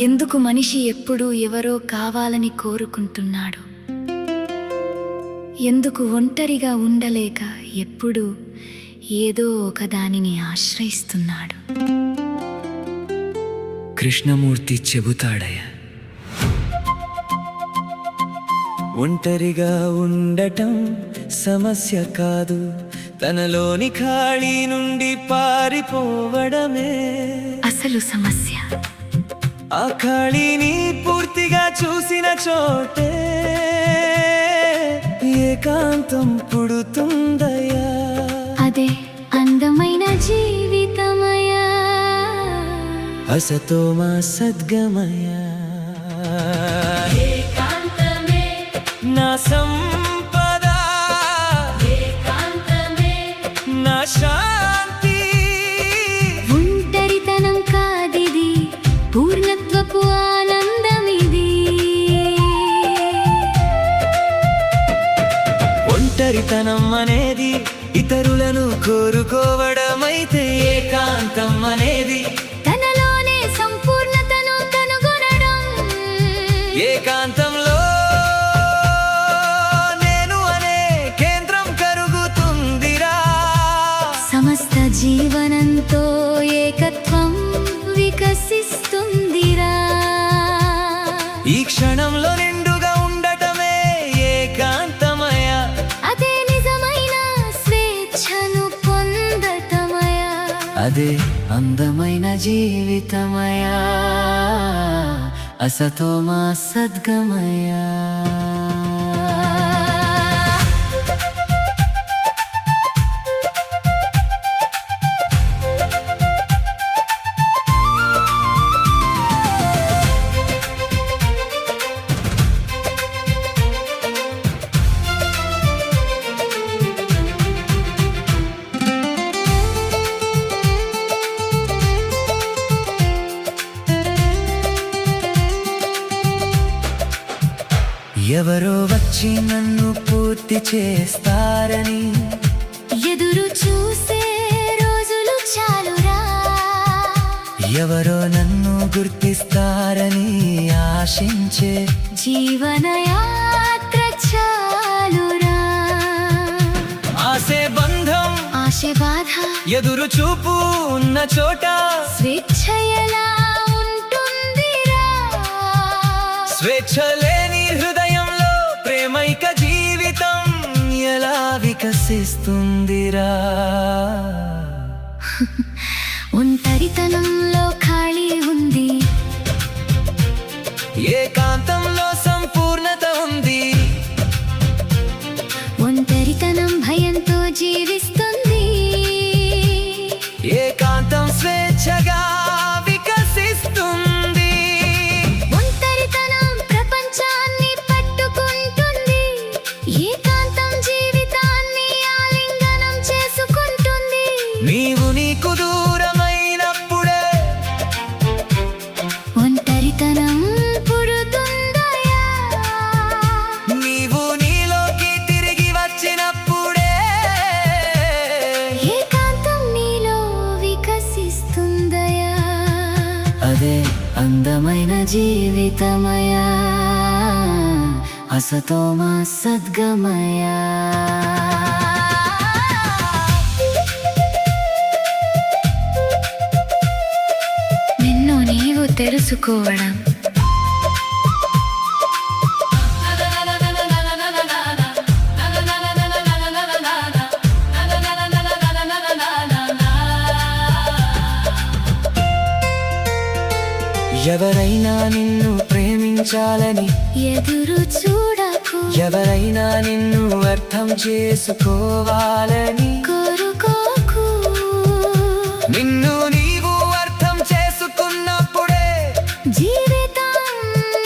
ఎందుకు మనిషి ఎప్పుడూ ఎవరో కావాలని కోరుకుంటున్నాడు? ఎందుకు ఒంటరిగా ఉండలేక ఎప్పుడూ ఏదో ఒకదానిని ఆశ్రయిస్తున్నాడు? కృష్ణమూర్తి చెబుతాడయ్యా, ఒంటరిగా ఉండటం సమస్య కాదు, తనలోని ఖాళీ నుండి పారిపోవడమే అసలు సమస్య. ఆ ఖాళీని పూర్తిగా చూసిన చోటే ఏకాంతం పుడుతుందయ్యా. అదే అందమైన జీవితమయ్యా. అసతో మా సద్గమయ, ఏకాంతమే నా సంపద, ఏకాంతమే నా శాంతి. ఒంటరితనం కాదిది, పూర్ణత్వపు ఆనందమిది. ఒంటరితనం అనేది ఇతరులను కోరుకోవడమైతే, ఏకాంతం అనేది తనలోనే సంపూర్ణతను కనుగొనడం. ఏకాంతంలో నేను అనే కేంద్రం కరుగుతుందిరా. సమస్త జీవనంతో ఏకత్వం వికసిస్తుందిరా. ఈ క్షణంలో నిండుగా ఉండటమే ఏకాంతమయ. అదే నిజమైన స్వేచ్ఛను పొందటమయ. అదే అందమైన జీవితమయా. అసతో మా సద్గమయా. ఎవరో వచ్చి నన్ను పూర్తి చేస్తారని ఎదురు చూసే రోజులు చాలురా. ఎవరో నన్ను గుర్తిస్తారని ఆశించే జీవనయాత్ర చాలురా. ఆశే బంధం, ఆశ బాధ, ఎదురు చూపు ఉన్న చోట స్వేచ్ఛ ఎలా ఉంటుందిరా. స్వేచ్ఛ లేని హృదయంలో ప్రేమైక జీవితం ఎలా వికసిస్తుందిరా. ఒంటరితనంలో ఖాళీ ఉంది, ఏకాంతంలో సంపూర్ణత ఉంది. ఒంటరితనం భయంతో జీవిస్తుంది, ఏకాంతం స్వేచ్ఛగా వికసిస్తుంది. ఒంటరితనం ప్రపంచాన్ని పట్టుకుంటుంది, ఏకాంతం జీవితాన్ని ఆలింగనం చేసుకుంటుంది. నీవు నీకు దూరమైనప్పుడే ఒంటరితనం పుడుతుందయా. నీవు నీలోకి తిరిగి వచ్చినప్పుడే ఏకాంతం నీలో వికసిస్తుందయా. అదే అందమైన జీవితమయా. అసతో మా సద్గమయా. నిన్ను నీవు తెలుసుకోవడం, ఎవరైనా నిన్ను ప్రేమించాలని ఎదురు చూడకు, ఎవరైనా నిన్ను అర్థం చేసుకోవాలని కోరుకోకు. నిన్ను నీవు అర్థం చేసుకున్నప్పుడే జీవితం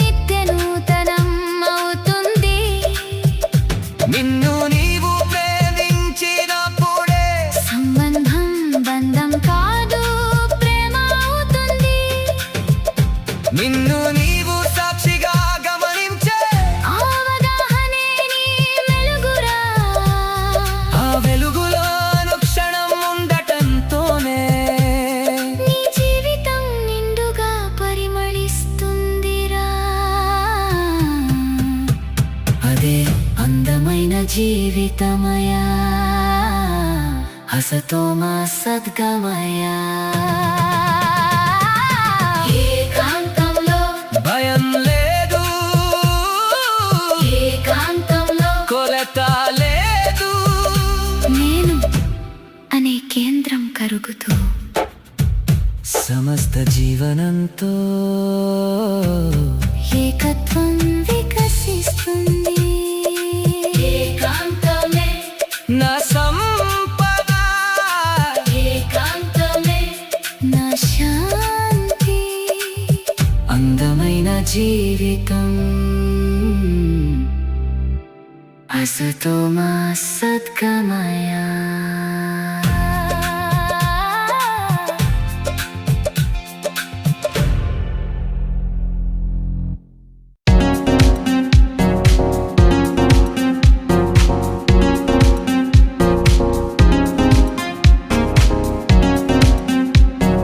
నిత్య నూతనం అవుతుంది. నిన్ను నీవు ప్రేమించినప్పుడే సంబంధం బంధం కాదు, ప్రేమ అవుతుంది. నిన్ను నీవు సాక్షిగా గమనించే అవగాహనే నీ వెలుగురా. ఆ వెలుగులో అనుక్షణం ఉండటంతోనే నీ జీవితం నిండుగా పరిమళిస్తుంది. జీవితమయా అసతో మా సద్గమయా ఏకాంతంలో భయం లేదు, ఏకాంతంలో కొలత లేదు. నేను అనే కేంద్రం కరుగుతూ సమస్త జీవనంతో ఏకత్వం వికసిస్తుంది. ఏకాంతమే నా సంపద, ఏకాంతమే నా శాంతి, అందమైన జీవితం అసతో మా సద్గమయా.